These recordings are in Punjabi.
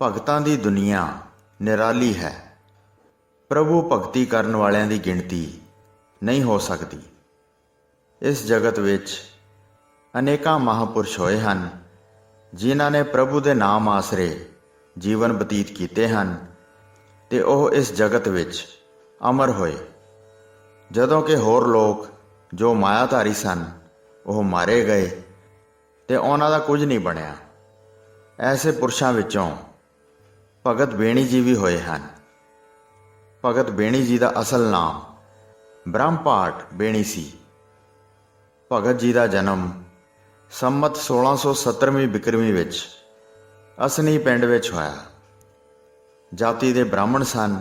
ਭਗਤਾਂ ਦੀ ਦੁਨੀਆ ਨਿਰਾਲੀ ਹੈ। ਪ੍ਰਭੂ ਭਗਤੀ ਕਰਨ ਵਾਲਿਆਂ ਦੀ ਗਿਣਤੀ ਨਹੀਂ ਹੋ ਸਕਦੀ। ਇਸ ਜਗਤ ਵਿੱਚ ਅਨੇਕਾਂ ਮਹਾਂਪੁਰਸ਼ ਹੋਏ ਹਨ ਜਿਨ੍ਹਾਂ ਨੇ ਪ੍ਰਭੂ ਦੇ ਨਾਮ ਆਸਰੇ ਜੀਵਨ ਬਤੀਤ ਕੀਤੇ ਹਨ ਤੇ ਉਹ ਇਸ ਜਗਤ ਵਿੱਚ ਅਮਰ ਹੋਏ, ਜਦੋਂ ਕਿ ਹੋਰ ਲੋਕ ਜੋ ਮਾਇਆਧਾਰੀ ਸਨ ਉਹ ਮਾਰੇ ਗਏ ਤੇ ਉਹਨਾਂ ਦਾ ਕੁਝ ਨਹੀਂ ਬਣਿਆ। ਐਸੇ ਪੁਰਸ਼ਾਂ ਵਿੱਚੋਂ ਭਗਤ ਬੇਣੀ ਜੀ ਵੀ ਹੋਏ ਹਨ। ਭਗਤ ਬੇਣੀ ਜੀ ਦਾ ਅਸਲ ਨਾਮ ਬ੍ਰਹਮਪਾਟ ਬੇਣੀ ਸੀ। ਭਗਤ ਜੀ ਦਾ ਜਨਮ ਸੰਮਤ 1670ਵੀਂ ਬਿਕਰਮੀ ਵਿੱਚ ਅਸਨੀ ਪਿੰਡ ਵਿੱਚ ਹੋਇਆ। ਜਾਤੀ ਦੇ ਬ੍ਰਾਹਮਣ ਸਨ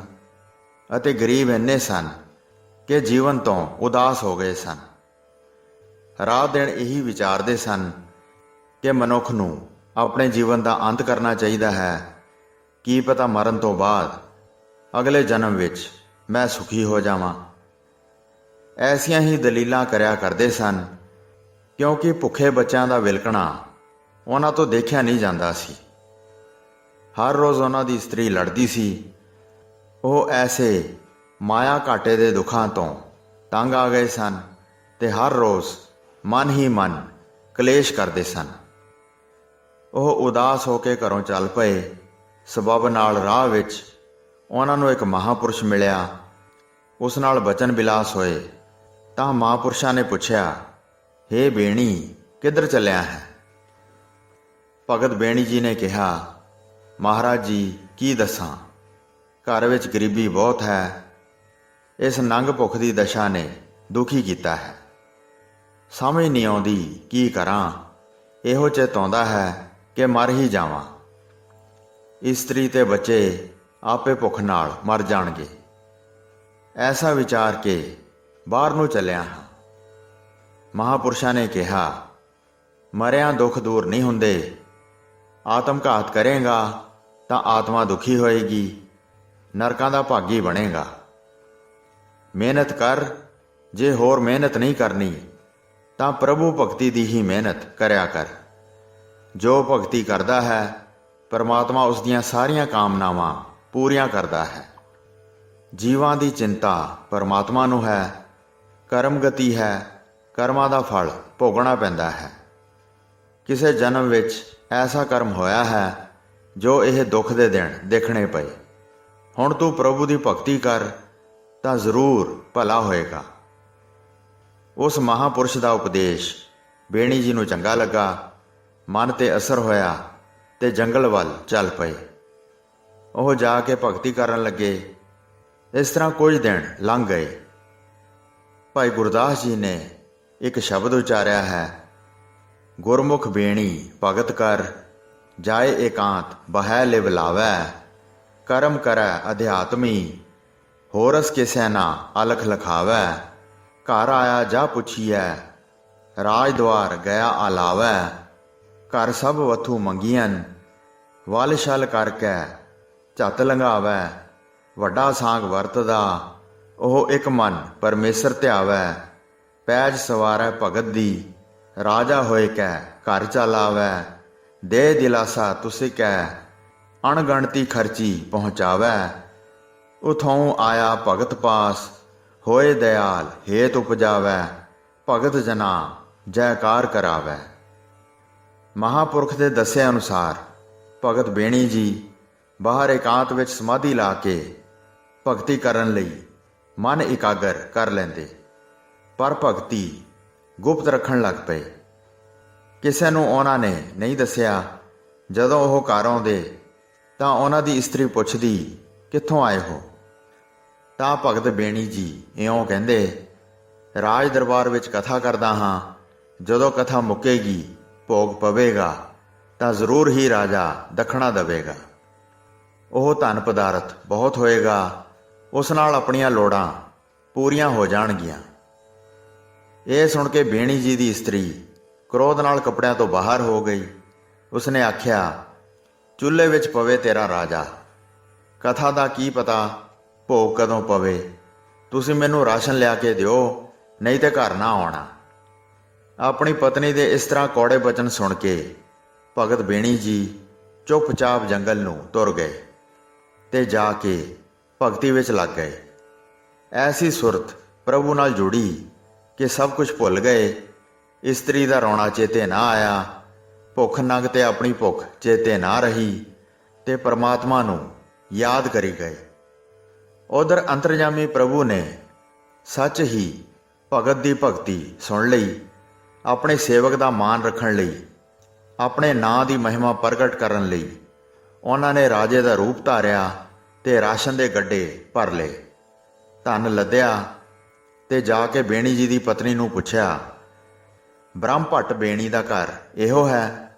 ਅਤੇ ਗਰੀਬ ਇੰਨੇ ਸਨ ਕਿ ਜੀਵਨ ਤੋਂ ਉਦਾਸ ਹੋ ਗਏ ਸਨ। ਰਾਤ ਦਿਨ ਇਹੀ ਵਿਚਾਰਦੇ ਸਨ ਕਿ ਮਨੁੱਖ ਨੂੰ ਆਪਣੇ ਜੀਵਨ ਦਾ ਅੰਤ ਕਰਨਾ ਚਾਹੀਦਾ ਹੈ। ਕੀ ਪਤਾ ਮਰਨ ਤੋਂ ਬਾਅਦ ਅਗਲੇ ਜਨਮ ਵਿੱਚ ਮੈਂ ਸੁਖੀ ਹੋ ਜਾਵਾਂ। ਐਸੀਆਂ ਹੀ ਦਲੀਲਾਂ ਕਰਿਆ ਕਰਦੇ ਸਨ, ਕਿਉਂਕਿ ਭੁੱਖੇ ਬੱਚਿਆਂ ਦਾ ਵਿਲਕਣਾ ਉਹਨਾਂ ਤੋਂ ਦੇਖਿਆ ਨਹੀਂ ਜਾਂਦਾ ਸੀ। ਹਰ ਰੋਜ਼ ਉਹਨਾਂ ਦੀ ਇਸਤਰੀ ਲੜਦੀ ਸੀ। ਉਹ ਐਸੇ ਮਾਇਆ ਘਾਟੇ ਦੇ ਦੁੱਖਾਂ ਤੋਂ ਤੰਗ ਆ ਗਏ ਸਨ ਤੇ ਹਰ ਰੋਜ਼ ਮਨ ਹੀ ਮਨ ਕਲੇਸ਼ ਕਰਦੇ ਸਨ। ਉਹ ਉਦਾਸ ਹੋ ਕੇ ਘਰੋਂ ਚੱਲ ਪਏ। ਸਬੱਬ ਨਾਲ ਰਾਹ ਵਿੱਚ ਉਹਨਾਂ ਨੂੰ ਇੱਕ ਮਹਾਂਪੁਰਸ਼ ਮਿਲਿਆ। ਉਸ ਨਾਲ ਬਚਨ ਬਿਲਾਸ ਹੋਏ ਤਾਂ ਮਹਾਂਪੁਰਸ਼ਾਂ ਨੇ ਪੁੱਛਿਆ, ਹੇ ਬੇਣੀ, ਕਿੱਧਰ ਚੱਲਿਆ ਹੈ? ਭਗਤ ਬੇਣੀ ਜੀ ਨੇ ਕਿਹਾ, ਮਹਾਰਾਜ ਜੀ, ਕੀ ਦੱਸਾਂ, ਘਰ ਵਿੱਚ ਗਰੀਬੀ ਬਹੁਤ ਹੈ। ਇਸ ਨੰਗ ਭੁੱਖ ਦੀ ਦਸ਼ਾ ਨੇ ਦੁਖੀ ਕੀਤਾ ਹੈ। ਸਮਝ ਨਹੀਂ ਆਉਂਦੀ ਕੀ ਕਰਾਂ। ਇਹੋ ਚਿੱਤ ਆਉਂਦਾ ਹੈ ਕਿ ਮਰ ਹੀ ਜਾਵਾਂ। ਇਸਤਰੀ ਤੇ ਬੱਚੇ ਆਪੇ ਭੁੱਖ ਨਾਲ ਮਰ ਜਾਣਗੇ। ਐਸਾ ਵਿਚਾਰ ਕੇ ਬਾਹਰ ਨੂੰ ਚੱਲਿਆ ਹਾਂ। ਮਹਾਂਪੁਰਸ਼ਾਂ ਨੇ ਕਿਹਾ, ਮਰਿਆਂ ਦੁੱਖ ਦੂਰ ਨਹੀਂ ਹੁੰਦੇ। ਆਤਮ ਘਾਤ ਕਰੇਗਾ ਤਾਂ ਆਤਮਾ ਦੁਖੀ ਹੋਏਗੀ, ਨਰਕਾਂ ਦਾ ਭਾਗੀ ਬਣੇਗਾ। ਮਿਹਨਤ ਕਰ। ਜੇ ਹੋਰ ਮਿਹਨਤ ਨਹੀਂ ਕਰਨੀ ਤਾਂ ਪ੍ਰਭੂ ਭਗਤੀ ਦੀ ਹੀ ਮਿਹਨਤ ਕਰਿਆ ਕਰ। ਜੋ ਭਗਤੀ ਕਰਦਾ ਹੈ ਪਰਮਾਤਮਾ ਉਸ ਦੀਆਂ ਸਾਰੀਆਂ ਕਾਮਨਾਵਾਂ ਪੂਰੀਆਂ ਕਰਦਾ ਹੈ। ਜੀਵਾਂ ਦੀ ਚਿੰਤਾ ਪਰਮਾਤਮਾ ਨੂੰ ਹੈ। ਕਰਮ ਗਤੀ ਹੈ, ਕਰਮਾਂ ਦਾ ਫਲ ਭੋਗਣਾ ਪੈਂਦਾ ਹੈ। ਕਿਸੇ ਜਨਮ ਵਿੱਚ ਐਸਾ ਕਰਮ ਹੋਇਆ ਹੈ ਜੋ ਇਹ ਦੁੱਖ ਦੇ ਦਿਨ ਦੇਖਣੇ ਪਏ। ਹੁਣ ਤੂੰ ਪ੍ਰਭੂ ਦੀ ਭਗਤੀ ਕਰ ਤਾਂ ਜ਼ਰੂਰ ਭਲਾ ਹੋਏਗਾ। ਉਸ ਮਹਾਂਪੁਰਸ਼ ਦਾ ਉਪਦੇਸ਼ ਬੇਣੀ ਜੀ ਨੂੰ ਚੰਗਾ ਲੱਗਾ। ਮਨ ਤੇ ਅਸਰ ਹੋਇਆ ਤੇ ਜੰਗਲ ਵੱਲ ਚੱਲ ਪਏ। ਉਹ ਜਾ ਕੇ ਭਗਤੀ ਕਰਨ ਲੱਗੇ। ਇਸ ਤਰ੍ਹਾਂ ਕੁਝ ਦਿਨ ਲੰਘ ਗਏ। ਭਾਈ ਗੁਰਦਾਸ ਜੀ ਨੇ ਇੱਕ ਸ਼ਬਦ ਉਚਾਰਿਆ ਹੈ, ਗੁਰਮੁਖ ਬੇਣੀ ਭਗਤ ਕਰ, ਜਾਏ ਏਕਾਂਤ ਬਹਿ ਲਿਵ ਲਾਵੈ, ਕਰਮ ਕਰੈ ਅਧਿਆਤਮੀ, ਹੋਰਸ ਕਿਸੈ ਨਾ ਅਲਖ ਲਖਾਵੈ, ਘਰ ਆਇਆ ਜਾ ਪੁੱਛੀਐ, ਰਾਜ ਦੁਆਰ ਗਿਆ ਆਲਾਵੈ, ਘਰ ਸਭ ਵਥੂ ਮੰਗੀਆਂ, ਵਲ ਛਲ ਕਰਕੇ ਝੱਤ ਲੰਘਾਵੈ, ਵੱਡਾ ਸਾਂਗ ਵਰਤਦਾ, ਉਹ ਇੱਕ ਮਨ ਪਰਮੇਸ਼ਰ ਧਿਆਵੈ, ਪੈਜ ਸਵਾਰੈ ਭਗਤ ਦੀ, ਰਾਜਾ ਹੋਏ ਕੈ ਘਰ ਚਲ ਆਵੈ, ਦੇ ਦਿਲਾਸਾ ਤੁਸੀਂ ਕੈ, ਅਣਗਣਤੀ ਖਰਚੀ ਪਹੁੰਚਾਵੈ, ਉਥੋਂ ਆਇਆ ਭਗਤ ਪਾਸ, ਹੋਏ ਦਇਆਲ ਹੇਤ ਉਪਜਾਵੈ, ਭਗਤ ਜਨਾ ਜੈਕਾਰ ਕਰਾਵੈ। ਮਹਾਂਪੁਰਖ ਦੇ ਦੱਸੇ ਅਨੁਸਾਰ ਭਗਤ ਬੇਣੀ ਜੀ ਬਾਹਰ ਇਕਾਂਤ ਵਿੱਚ ਸਮਾਧੀ ਲਾ ਕੇ ਭਗਤੀ ਕਰਨ ਲਈ ਮਨ ਇਕਾਗਰ ਕਰ ਲੈਂਦੇ, ਪਰ ਭਗਤੀ ਗੁਪਤ ਰੱਖਣ ਲੱਗ ਪਏ। ਕਿਸੇ ਨੂੰ ਉਹਨਾਂ ਨੇ ਨਹੀਂ ਦੱਸਿਆ। ਜਦੋਂ ਉਹ ਘਰ ਆਉਂਦੇ ਤਾਂ ਉਹਨਾਂ ਦੀ ਇਸਤਰੀ ਪੁੱਛਦੀ, ਕਿੱਥੋਂ ਆਏ ਹੋ? ਤਾਂ ਭਗਤ ਬੇਣੀ ਜੀ ਇਉਂ ਕਹਿੰਦੇ, ਰਾਜ ਦਰਬਾਰ ਵਿੱਚ ਕਥਾ ਕਰਦਾ ਹਾਂ। ਜਦੋਂ ਕਥਾ ਮੁੱਕੇਗੀ, ਭੋਗ ਪਵੇਗਾ ਤਾਂ ਜ਼ਰੂਰ ਹੀ ਰਾਜਾ ਦੱਖਣਾ ਦੇਵੇਗਾ। ਉਹ ਧਨ ਪਦਾਰਥ ਬਹੁਤ ਹੋਏਗਾ। ਉਸ ਨਾਲ ਆਪਣੀਆਂ ਲੋੜਾਂ ਪੂਰੀਆਂ ਹੋ ਜਾਣਗੀਆਂ। ਇਹ ਸੁਣ ਕੇ ਬੇਣੀ ਜੀ ਦੀ ਇਸਤਰੀ ਕ੍ਰੋਧ ਨਾਲ ਕੱਪੜਿਆਂ ਤੋਂ ਬਾਹਰ ਹੋ ਗਈ। ਉਸਨੇ ਆਖਿਆ, ਚੁੱਲ੍ਹੇ ਵਿੱਚ ਪਵੇ ਤੇਰਾ ਰਾਜਾ। ਕਥਾ ਦਾ ਕੀ ਪਤਾ ਭੋਗ ਕਦੋਂ ਪਵੇ। ਤੁਸੀਂ ਮੈਨੂੰ ਰਾਸ਼ਨ ਲਿਆ ਕੇ ਦਿਓ, ਨਹੀਂ ਤੇ ਘਰ ਨਾ ਆਉਣਾ। ਆਪਣੀ ਪਤਨੀ ਦੇ ਇਸ ਤਰ੍ਹਾਂ ਕੌੜੇ ਬਚਨ ਸੁਣ ਕੇ ਭਗਤ ਬੇਣੀ ਜੀ ਚੁੱਪਚਾਪ ਜੰਗਲ ਨੂੰ ਤੁਰ ਗਏ ਤੇ ਜਾ ਕੇ ਭਗਤੀ ਵਿੱਚ ਲੱਗ ਗਏ। ਐਸੀ ਸੁਰਤ ਪ੍ਰਭੂ ਨਾਲ ਜੁੜੀ ਕਿ ਸਭ ਕੁਝ ਭੁੱਲ ਗਏ। ਇਸਤਰੀ ਦਾ ਰੋਣਾ ਚੇਤੇ ਨਾ ਆਇਆ, ਭੁੱਖ ਨੰਗ ਤੇ ਆਪਣੀ ਭੁੱਖ ਚੇਤੇ ਨਾ ਰਹੀ ਤੇ ਪਰਮਾਤਮਾ ਨੂੰ ਯਾਦ ਕਰੀ ਗਏ। ਉਧਰ ਅੰਤਰਜਾਮੀ ਪ੍ਰਭੂ ਨੇ ਸੱਚ ਹੀ ਭਗਤ ਦੀ ਭਗਤੀ ਸੁਣ ਲਈ। ਆਪਣੇ ਸੇਵਕ ਦਾ ਮਾਣ ਰੱਖਣ ਲਈ, ਆਪਣੇ ਨਾਂ ਦੀ ਮਹਿਮਾ ਪ੍ਰਗਟ ਕਰਨ ਲਈ ਉਹਨਾਂ ਨੇ ਰਾਜੇ ਦਾ ਰੂਪ ਧਾਰਿਆ ਤੇ ਰਾਸ਼ਨ ਦੇ ਗੱਡੇ ਭਰ ਲਏ। ਧਨ ਲੱਦਿਆ ਤੇ ਜਾ ਕੇ ਬੇਣੀ ਜੀ ਦੀ ਪਤਨੀ ਨੂੰ ਪੁੱਛਿਆ, ਬ੍ਰਹਮ ਭੱਟ ਬੇਣੀ ਦਾ ਘਰ ਇਹੋ ਹੈ?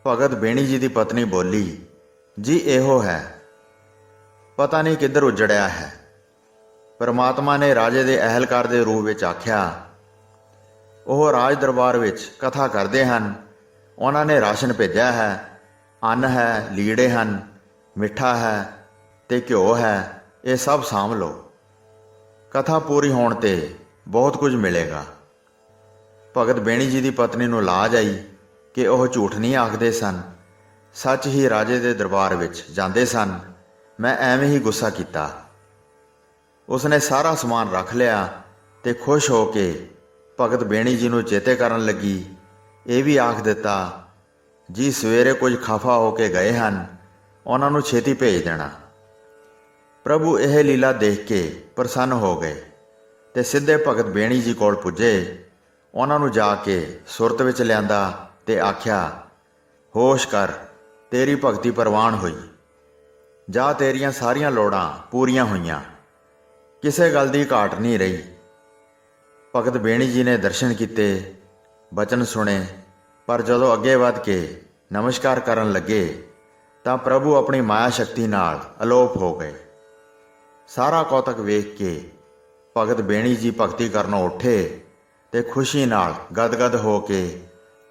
ਭਗਤ ਬੇਣੀ ਜੀ ਦੀ ਪਤਨੀ ਬੋਲੀ, ਜੀ ਇਹੋ ਹੈ, ਪਤਾ ਨਹੀਂ ਕਿੱਧਰ ਉਜੜਿਆ ਹੈ। ਪਰਮਾਤਮਾ ਨੇ ਰਾਜੇ ਦੇ ਅਹਿਲਕਾਰ ਦੇ ਰੂਪ ਵਿੱਚ ਆਖਿਆ, ਉਹ ਰਾਜ ਦਰਬਾਰ ਵਿੱਚ ਕਥਾ ਕਰਦੇ ਹਨ। ਉਹਨਾਂ ਨੇ ਰਾਸ਼ਨ ਭੇਜਿਆ ਹੈ, ਅੰਨ ਹੈ, ਲੀੜੇ ਹਨ, ਮਿੱਠਾ ਹੈ ਤੇ ਘਿਓ ਹੈ, ਇਹ ਸਭ ਸਾਂਭ ਲਓ। ਕਥਾ ਪੂਰੀ ਹੋਣ ਤੇ ਬਹੁਤ ਕੁਝ ਮਿਲੇਗਾ। ਭਗਤ ਬੇਣੀ ਜੀ ਦੀ ਪਤਨੀ ਨੂੰ ਲਾਜ ਆਈ ਕਿ ਉਹ ਝੂਠ ਨਹੀਂ ਆਖਦੇ ਸਨ, ਸੱਚ ਹੀ ਰਾਜੇ ਦੇ ਦਰਬਾਰ ਵਿੱਚ ਜਾਂਦੇ ਸਨ। ਮੈਂ ਐਵੇਂ ਹੀ ਗੁੱਸਾ ਕੀਤਾ। ਉਸਨੇ ਸਾਰਾ ਸਮਾਨ ਰੱਖ ਲਿਆ ਤੇ ਖੁਸ਼ ਹੋ ਕੇ ਭਗਤ ਬੇਣੀ ਜੀ ਨੂੰ ਚੇਤੇ ਕਰਨ ਲੱਗੀ। ਇਹ ਵੀ ਆਖ ਦਿੱਤਾ, ਜੀ ਸਵੇਰੇ ਕੁਝ ਖਫਾ ਹੋ ਕੇ ਗਏ ਹਨ, ਉਹਨਾਂ ਨੂੰ ਛੇਤੀ ਭੇਜ ਦੇਣਾ। ਪ੍ਰਭੂ ਇਹ ਲੀਲਾ ਦੇਖ ਕੇ ਪ੍ਰਸੰਨ ਹੋ ਗਏ ਤੇ ਸਿੱਧੇ ਭਗਤ ਬੇਣੀ ਜੀ ਕੋਲ ਪੁੱਜੇ। ਉਹਨਾਂ ਨੂੰ ਜਾ ਕੇ ਸੁਰਤ ਵਿੱਚ ਲਿਆਂਦਾ ਤੇ ਆਖਿਆ, ਹੋਸ਼ ਕਰ, ਤੇਰੀ ਭਗਤੀ ਪ੍ਰਵਾਨ ਹੋਈ, ਜਾ ਤੇਰੀਆਂ ਸਾਰੀਆਂ ਲੋੜਾਂ ਪੂਰੀਆਂ ਹੋਈਆਂ, ਕਿਸੇ ਗੱਲ ਦੀ ਘਾਟ ਨਹੀਂ ਰਹੀ। ਭਗਤ ਬੇਣੀ ਜੀ ਨੇ ਦਰਸ਼ਨ ਕੀਤੇ, ਬਚਨ ਸੁਣੇ, ਪਰ ਜਦੋਂ ਅੱਗੇ ਵੱਧ ਕੇ ਨਮਸਕਾਰ ਕਰਨ ਲੱਗੇ ਤਾਂ ਪ੍ਰਭੂ ਆਪਣੀ ਮਾਇਆ ਸ਼ਕਤੀ ਨਾਲ ਅਲੋਪ ਹੋ ਗਏ। ਸਾਰਾ ਕੌਤਕ ਵੇਖ ਕੇ ਭਗਤ ਬੇਣੀ ਜੀ ਭਗਤੀ ਕਰਨੋਂ ਉੱਠੇ ਤੇ ਖੁਸ਼ੀ ਨਾਲ ਗਦਗਦ ਹੋ ਕੇ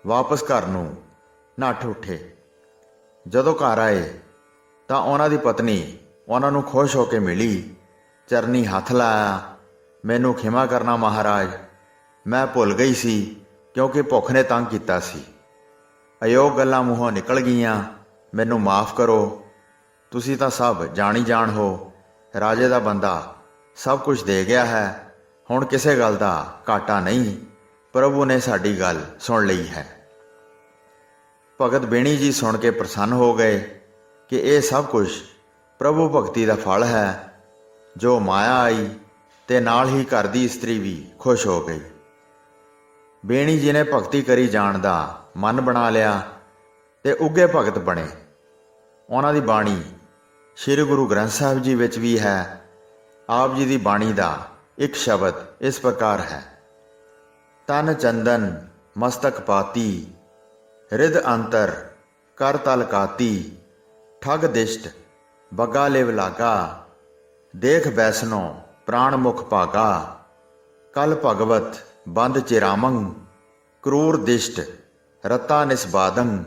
ਵਾਪਸ ਘਰ ਨੂੰ ਨੱਠ ਉੱਠੇ। ਜਦੋਂ ਘਰ ਆਏ ਤਾਂ ਉਹਨਾਂ ਦੀ ਪਤਨੀ ਉਹਨਾਂ ਨੂੰ ਖੁਸ਼ ਹੋ ਕੇ ਮਿਲੀ, ਚਰਨੀ ਹੱਥ ਲਾਇਆ, ਮੈਨੂੰ ਖਿਮਾ ਕਰਨਾ ਮਹਾਰਾਜ, ਮੈਂ ਭੁੱਲ ਗਈ ਸੀ ਕਿਉਂਕਿ ਭੁੱਖ ਨੇ ਤੰਗ ਕੀਤਾ ਸੀ। ਅਯੋਗ ਗੱਲਾਂ ਮੂੰਹੋਂ ਨਿਕਲ ਗਈਆਂ, ਮੈਨੂੰ ਮਾਫ਼ ਕਰੋ। ਤੁਸੀਂ ਤਾਂ ਸਭ ਜਾਣੀ ਜਾਣ ਹੋ, ਰਾਜੇ ਦਾ ਬੰਦਾ ਸਭ ਕੁਝ ਦੇ ਗਿਆ ਹੈ, ਹੁਣ ਕਿਸੇ ਗੱਲ ਦਾ ਘਾਟਾ ਨਹੀਂ। ਪ੍ਰਭੂ ਨੇ ਸਾਡੀ ਗੱਲ ਸੁਣ ਲਈ ਹੈ। ਭਗਤ ਬੇਣੀ ਜੀ ਸੁਣ ਕੇ ਪ੍ਰਸੰਨ ਹੋ ਗਏ ਕਿ ਇਹ ਸਭ ਕੁਝ ਪ੍ਰਭੂ ਭਗਤੀ ਦਾ ਫਲ ਹੈ। ਜੋ ਮਾਇਆ ਆਈ ਤੇ ਨਾਲ ਹੀ ਘਰ ਦੀ ਇਸਤਰੀ ਵੀ ਖੁਸ਼ ਹੋ ਗਈ। ਬੇਣੀ ਜੀ ਨੇ ਭਗਤੀ ਕਰੀ ਜਾਣ ਦਾ ਮਨ ਬਣਾ ਲਿਆ ਤੇ ਉੱਘੇ ਭਗਤ ਬਣੇ। ਉਹਨਾਂ ਦੀ ਬਾਣੀ ਸ੍ਰੀ ਗੁਰੂ ਗ੍ਰੰਥ ਸਾਹਿਬ ਜੀ ਵਿੱਚ ਵੀ ਹੈ। ਆਪ ਜੀ ਦੀ ਬਾਣੀ ਦਾ ਇੱਕ ਸ਼ਬਦ ਇਸ ਪ੍ਰਕਾਰ ਹੈ, ਤਨ ਚੰਦਨ ਮਸਤਕ ਪਾਤੀ, ਰਿਦ ਅੰਤਰ ਕਰ ਤਲ ਕਾਤੀ, ਠਗ ਦਿਸ਼ਟ ਬੱਗਾ ਲਿਵ ਲਾਗਾ, ਦੇਖ ਬੈਸਨੋ ਪ੍ਰਾਣ ਮੁਖ ਭਾਗਾ, ਕਲ ਭਗਵਤ ਬੰਦ ਚਿਰਾਮੰ, ਕਰੂਰ ਦਿਸ਼ਟ ਰਤਾ ਨਿਸਬਾਦੰ,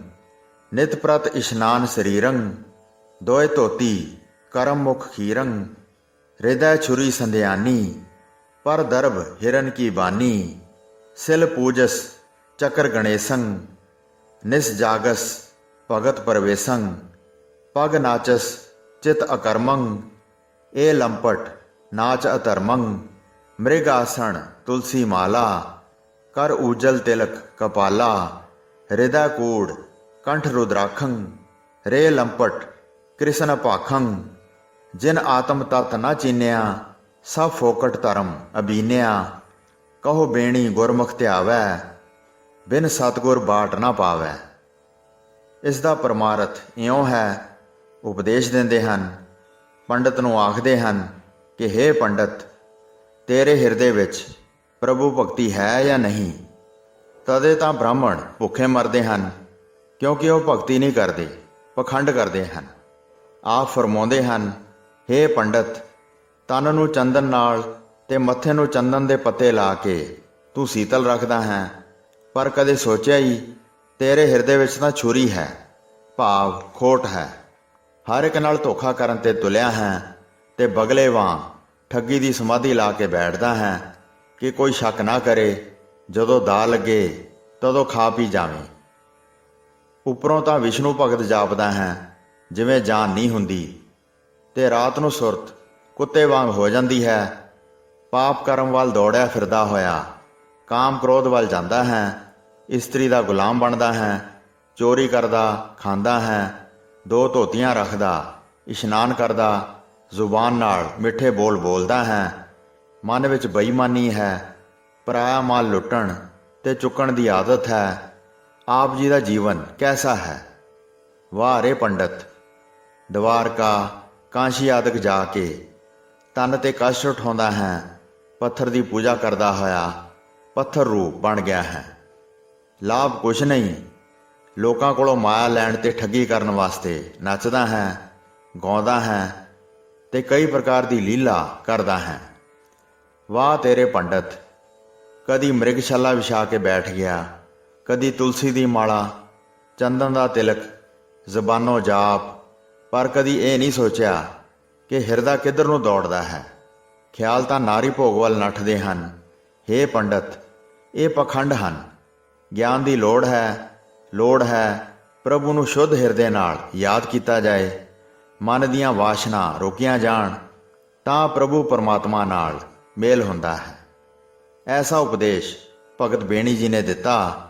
ਨਿਤ ਪ੍ਰਤ ਇਸ਼ਨਾਨ ਸਰੀਰੰ, ਦੋਏ ਧੋਤੀ ਕਰਮ ਮੁਖ ਖੀਰੰ, ਹ੍ਰਿਦੈ ਛੁਰੀ ਸੰਧਿਆਨੀ, ਪਰ ਦਰਬ ਹਿਰਨ ਕੀ ਬਾਨੀ, ਸਿਲ ਪੂਜਸ ਚੱਕਰ ਗਣੇਸੰ, ਨਿਸ ਜਾਗਸ ਭਗਤ ਪਰਵੇਸੰ, ਪਗ ਨਾਚਸ ਚਿਤ ਅਕਰਮੰ, ਏ ਲੰਪਟ ਨਾਚ ਅਧਰਮੰ, ਮ੍ਰਿਗ ਆਸਣ ਤੁਲਸੀ ਮਾਲਾ, ਕਰ ਊਜਲ ਤਿਲਕ ਕਪਾਲਾ, ਹ੍ਰਿਦੈ ਕੂੜ ਕੰਠ ਰੁਦਰਾਖੰ, ਰੇ ਲੰਪਟ ਕ੍ਰਿਸ਼ਨ ਭਾਖੰ, ਜਿਨ ਆਤਮ ਤਤ ਨਾ ਚੀਨਿਆ, ਸਭ ਫੋਕਟ ਧਰਮ ਅਬੀਨਿਆ, ਕਹੋ ਬੇਣੀ ਗੁਰਮੁਖ ਧਿਆਵੈ, ਬਿਨ ਸਤਿਗੁਰ ਬਾਟ ਨਾ ਪਾਵੈ। ਇਸ ਦਾ ਪਰਮਾਰਥ ਇਉਂ ਹੈ, ਉਪਦੇਸ਼ ਦਿੰਦੇ ਹਨ, ਪੰਡਤ ਨੂੰ ਆਖਦੇ ਹਨ ਕਿ ਹੇ ਪੰਡਤ, ਤੇਰੇ ਹਿਰਦੇ ਵਿੱਚ ਪ੍ਰਭੂ ਭਗਤੀ ਹੈ ਜਾਂ ਨਹੀਂ? ਤਦੇ ਤਾਂ ਬ੍ਰਾਹਮਣ ਭੁੱਖੇ ਮਰਦੇ ਹਨ, ਕਿਉਂਕਿ ਉਹ ਭਗਤੀ ਨਹੀਂ ਕਰਦੇ, ਪਖੰਡ ਕਰਦੇ ਹਨ। ਆਪ ਫਰਮਾਉਂਦੇ ਹਨ, ਹੇ ਪੰਡਤ, ਤਨ ਨੂੰ ਚੰਦਨ ਨਾਲ ਤੇ ਮੱਥੇ ਨੂੰ ਚੰਦਨ ਦੇ ਪੱਤੇ ਲਾ ਕੇ ਤੂੰ ਸੀਤਲ ਰੱਖਦਾ ਹੈ, ਪਰ ਕਦੇ ਸੋਚਿਆ ਹੀ ਤੇਰੇ ਹਿਰਦੇ ਵਿੱਚ ਤਾਂ ਛੁਰੀ ਹੈ, ਭਾਵ ਖੋਟ ਹੈ। ਹਰ ਇੱਕ ਨਾਲ ਧੋਖਾ ਕਰਨ ਤੇ ਤੁਲਿਆ ਹੈ ਤੇ ਬਗਲੇ ਵਾਂ ਠੱਗੀ ਦੀ ਸਮਾਧੀ ਲਾ ਕੇ ਬੈਠਦਾ ਹੈ ਕਿ ਕੋਈ ਸ਼ੱਕ ਨਾ ਕਰੇ, ਜਦੋਂ ਦਾ ਲੱਗੇ ਤਦੋਂ ਖਾ ਪੀ ਜਾਵੇਂ। ਉੱਪਰੋਂ ਤਾਂ ਵਿਸ਼ਨੂੰ ਭਗਤ ਜਾਪਦਾ ਹੈ ਜਿਵੇਂ ਜਾਨ ਨਹੀਂ ਹੁੰਦੀ, ਤੇ ਰਾਤ ਨੂੰ ਸੁਰਤ ਕੁੱਤੇ ਵਾਂਗ ਹੋ ਜਾਂਦੀ ਹੈ। ਪਾਪ ਕਰਮ ਵੱਲ ਦੌੜਿਆ ਫਿਰਦਾ ਹੋਇਆ ਕਾਮ ਕ੍ਰੋਧ ਵੱਲ ਜਾਂਦਾ ਹੈ, ਇਸਤਰੀ ਦਾ ਗੁਲਾਮ ਬਣਦਾ ਹੈ, ਚੋਰੀ ਕਰਦਾ, ਖਾਂਦਾ ਹੈ, 2 ਧੋਤੀਆਂ ਰੱਖਦਾ, ਇਸ਼ਨਾਨ ਕਰਦਾ, ਜ਼ੁਬਾਨ ਨਾਲ ਮਿੱਠੇ ਬੋਲ ਬੋਲਦਾ ਹੈ, ਮਨ ਵਿੱਚ ਬੇਈਮਾਨੀ ਹੈ, ਪਰਾਇਆ ਮਾਲ ਲੁੱਟਣ ਤੇ ਚੁੱਕਣ ਦੀ ਆਦਤ ਹੈ। ਆਪ ਜੀ ਦਾ ਜੀਵਨ ਕੈਸਾ ਹੈ? ਵਾਹ ਰੇ ਪੰਡਤ! ਦਵਾਰਕਾ, ਕਾਂਸ਼ੀ ਆਦਿਕ ਜਾ ਕੇ ਤਨ ਤੇ ਕਸ਼ਟ ਉਠਾਉਂਦਾ ਹੈ, ਪੱਥਰ ਦੀ ਪੂਜਾ ਕਰਦਾ ਹੋਇਆ ਪੱਥਰ ਰੂਪ ਬਣ ਗਿਆ ਹੈ। ਲਾਭ ਕੁਛ ਨਹੀਂ, ਲੋਕਾਂ ਕੋਲੋਂ ਮਾਇਆ ਲੈਣ ਤੇ ਠੱਗੀ ਕਰਨ ਵਾਸਤੇ ਨੱਚਦਾ ਹੈ, ਗਾਉਂਦਾ ਹੈ ਤੇ ਕਈ ਪ੍ਰਕਾਰ ਦੀ ਲੀਲਾ ਕਰਦਾ ਹੈ। ਵਾਹ ਤੇਰੇ ਪੰਡਤ! ਕਦੀ ਮ੍ਰਿਗਸ਼ਾਲਾ ਵਿਛਾ ਕੇ ਬੈਠ ਗਿਆ, ਕਦੀ ਤੁਲਸੀ ਦੀ ਮਾਲਾ, ਚੰਦਨ ਦਾ ਤਿਲਕ, ਜ਼ਬਾਨੋਂ ਜਾਪ, ਪਰ ਕਦੀ ਇਹ ਨਹੀਂ ਸੋਚਿਆ ਕਿ ਹਿਰਦਾ ਕਿੱਧਰ ਨੂੰ ਦੌੜਦਾ ਹੈ। ਖਿਆਲ ਤਾਂ ਨਾਰੀ ਭੋਗ ਵੱਲ ਨੱਠਦੇ ਹਨ। ਹੇ ਪੰਡਤ, ਇਹ ਪਖੰਡ ਹਨ। ਗਿਆਨ ਦੀ ਲੋੜ ਹੈ ਪ੍ਰਭੂ ਨੂੰ ਸ਼ੁੱਧ ਹਿਰਦੇ ਨਾਲ ਯਾਦ ਕੀਤਾ ਜਾਏ, ਮਨ ਦੀਆਂ ਵਾਸ਼ਨਾ ਰੋਕੀਆਂ ਜਾਣ, ਤਾਂ ਪ੍ਰਭੂ ਪਰਮਾਤਮਾ ਨਾਲ ਮੇਲ ਹੁੰਦਾ ਹੈ। ਐਸਾ ਉਪਦੇਸ਼ ਭਗਤ ਬੇਣੀ ਜੀ ਨੇ ਦਿੱਤਾ।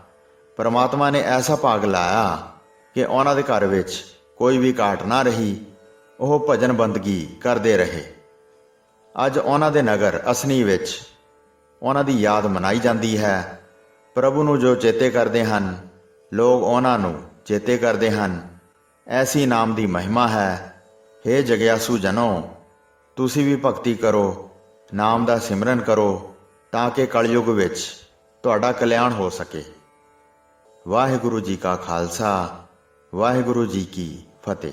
ਪਰਮਾਤਮਾ ਨੇ ਐਸਾ ਭਾਗ ਲਾਇਆ ਕਿ ਉਹਨਾਂ ਦੇ ਘਰ ਵਿੱਚ ਕੋਈ ਵੀ ਘਾਟ ਨਾ ਰਹੀ, ਉਹ ਭਜਨ ਬੰਦਗੀ ਕਰਦੇ ਰਹੇ। ਅੱਜ ਉਹਨਾਂ ਦੇ ਨਗਰ ਅਸਨੀ ਵਿੱਚ ਉਹਨਾਂ ਦੀ ਯਾਦ ਮਨਾਈ ਜਾਂਦੀ ਹੈ। ਪ੍ਰਭੂ ਨੂੰ ਜੋ ਚੇਤੇ ਕਰਦੇ ਹਨ, ਲੋਕ ਉਹਨਾਂ ਨੂੰ ਚੇਤੇ ਕਰਦੇ ਹਨ। ਐਸੀ ਨਾਮ ਦੀ ਮਹਿਮਾ ਹੈ। ਹੇ ਜਗਿਆਸੂ ਜਨੋ, ਤੁਸੀਂ ਵੀ ਭਗਤੀ ਕਰੋ, ਨਾਮ ਦਾ ਸਿਮਰਨ ਕਰੋ, ਤਾਂ ਕਿ ਕਲਯੁਗ ਵਿੱਚ ਤੁਹਾਡਾ ਕਲਿਆਣ ਹੋ ਸਕੇ। ਵਾਹਿਗੁਰੂ ਜੀ ਕਾ ਖਾਲਸਾ, ਵਾਹਿਗੁਰੂ ਜੀ ਕੀ ਫਤਿਹ।